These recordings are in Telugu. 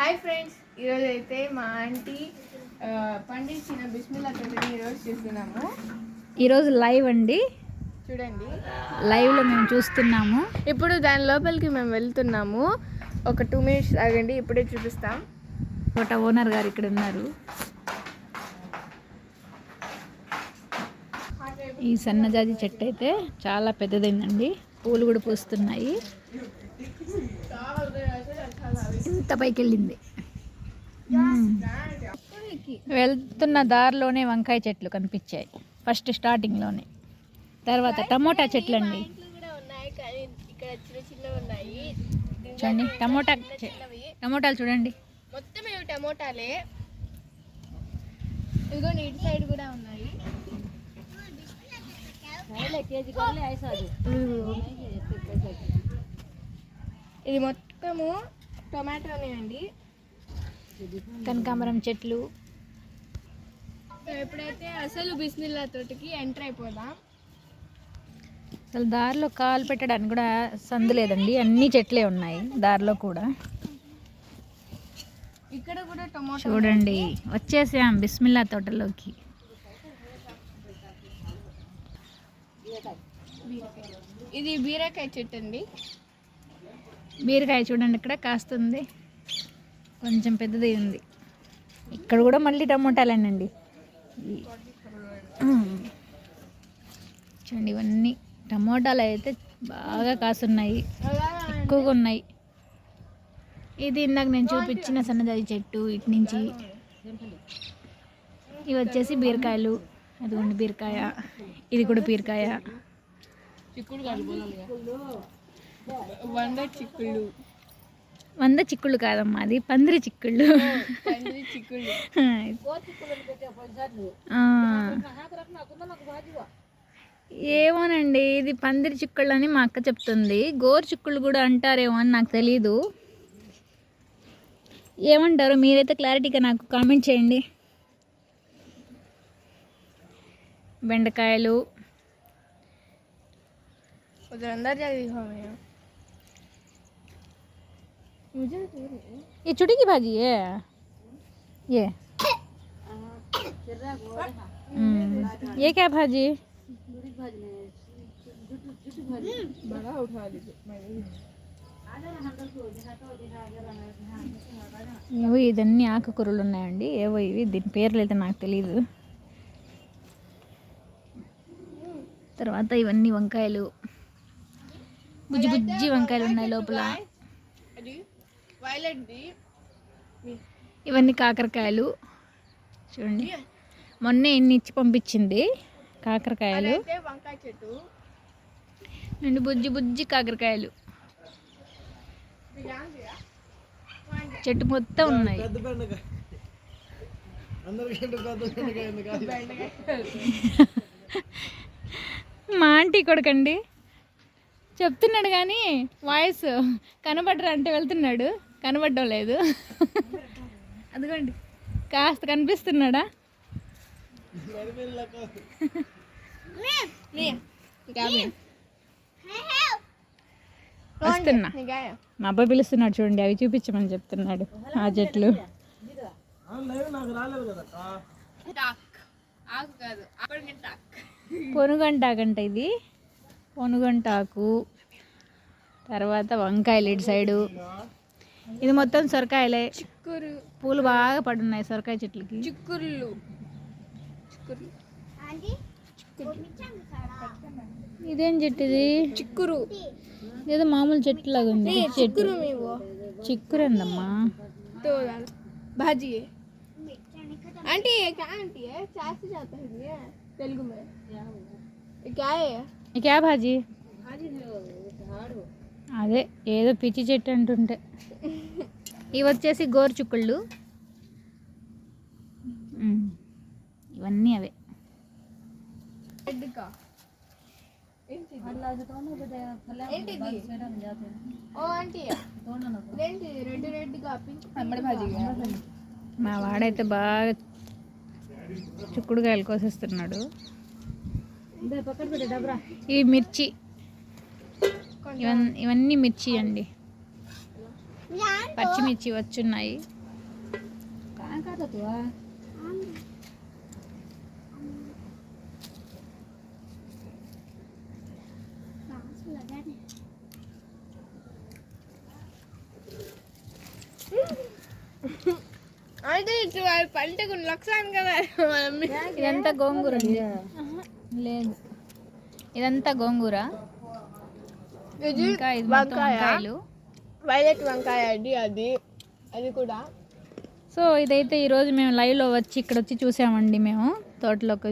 హాయ్ ఫ్రెండ్స్, ఈరోజు అయితే మా ఆంటీ పండించిన బిస్మిల్లా తోటని ఈరోజు చూస్తున్నాము. ఈరోజు లైవ్ అండి, చూడండి. లైవ్లో మేము చూస్తున్నాము. ఇప్పుడు దాని లోపలికి మేము వెళ్తున్నాము. ఒక 2 minutes ఆగండి, ఇప్పుడే చూపిస్తాం. తోట ఓనర్ గారు ఇక్కడ ఉన్నారు. ఈ సన్నజాజి చెట్టు అయితే చాలా పెద్దదైందండి, పూలు కూడా పూస్తున్నాయి. ఇంత పైకి వెళ్ళింది. వెళ్తున్న దారిలోనే వంకాయ చెట్లు కనిపించాయి ఫస్ట్ స్టార్టింగ్లోనే. తర్వాత టమోటా చెట్లు అండి, చూడండి. టమోటాలు చూడండి, మొత్తం ఇవి టమోటాలే. ఇదిగో ఇటు సైడ్ కూడా ఉన్నాయి. ఇది మొత్తము టొమాటోనే అండి. కనకాంబరం చెట్లు. ఎప్పుడైతే అసలు బిస్మిల్లా తోటకి ఎంటర్ అయిపోదాం. అసలు దారిలో కాలు పెట్టడానికి కూడా సందు లేదండి, అన్ని చెట్లే ఉన్నాయి దారిలో కూడా. ఇక్కడ కూడా టొమాటో చూడండి, వచ్చేసాం బిస్మిల్లా తోటలోకి. ఇది బీరకాయ చెట్టు అండి. బీరకాయ చూడండి, ఇక్కడ కాస్తుంది, కొంచెం పెద్దది ఉంది. ఇక్కడ కూడా మళ్ళీ టమోటాలేనండి. చూడండి, ఇవన్నీ టమోటాలు అయితే బాగా కాస్తున్నాయి, ఎక్కువగా ఉన్నాయి. ఇది ఇందాక నేను చూపించిన సన్నజాజి చెట్టు. ఇటు నుంచి ఇవి వచ్చేసి బీరకాయలు. అదిగోండి బీరకాయ, ఇది కూడా బీరకాయ. వంద చిక్కుళ్ళు కాదమ్మా, అది పందిరి చిక్కుళ్ళు. ఏమోనండి, ఇది పందిరి చిక్కుళ్ళు అని మా అక్క చెప్తుంది. గోరు చిక్కుళ్ళు కూడా అంటారేమో అని నాకు తెలీదు. ఏమంటారు మీరైతే క్లారిటీగా నాకు కామెంట్ చేయండి. బెండకాయలు. ये छुट्टी की भाजी है ये ये क्या भाजी? ఏవో ఇదన్నీ ఆకుకూరలు ఉన్నాయండి. ఏవో ఇవి, దీని పేర్లు అయితే నాకు తెలీదు. తర్వాత ఇవన్నీ వంకాయలు, బుజ్జి బుజ్జి వంకాయలు ఉన్నాయి లోపల. ఇవన్నీ కాకరకాయలు. చూడండి, మొన్న ఎన్ని ఇచ్చి పంపించింది కాకరకాయలు. అండ్ బుజ్జి బుజ్జి కాకరకాయలు చెట్టు మొత్తం ఉన్నాయి. మా ఆంటీ కొడుకండి, చెప్తున్నాడు కానీ వాయిస్ కనబడరా అంటే వెళ్తున్నాడు, కనబడడం లేదు. అదిగోండి, కాస్త కనిపిస్తున్నాడా? వస్తున్నా, మా అబ్బాయి పిలుస్తున్నాడు చూడండి, అవి చూపించమని చెప్తున్నాడు. ఆ చెట్లు పొనుగంటాకంట, ఇది పొనుగంటాకు. తర్వాత వంకాయలు ఇటు సైడు. ఇది మొత్తం సొరకాయలే, పూలు బాగా పడున్నాయి సొరకాయ చెట్లకి. ఇదేం చెట్టు ఇది? చిక్కురు. ఏదో మామూలు చెట్టు లాగా ఉంది. చిక్కురు ఏందమ్మా? भाजी है आंटी, ये क्या आंटी है? चाय से जाता है ये तेलुगु में। ये क्या है? ये क्या भाजी? అదే ఏదో పిచ్చి చెట్టు అంటుంటే. ఇవి వచ్చేసి గోరు చిక్కుళ్ళు. ఇవన్నీ అవే. మా వాడైతే బాగా చిక్కుడుకాయలు కోసేస్తున్నాడు. ఇవి మిర్చి, ఇవన్నీ మిర్చి అండి. పచ్చిమిర్చి వచ్చున్నాయి. అంటే ఇటు పంటకు లక్షాన్ని కదా ఇదంతా గోంగూర అండి. లేదు, ఇదంతా గోంగూర. ఇంకా ఇది మొత్తం వంకాయలు. వైలెట్ వంకాయ అండి, అది కూడా. సో ఇదైతే ఈరోజు మేము లైవ్లో వచ్చి ఇక్కడ వచ్చి చూసామండి. మేము తోటలోకి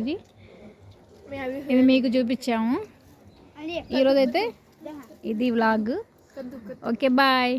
ఇది మీకు చూపించాము. ఈరోజు అయితే ఇది వ్లాగ్. Okay, bye.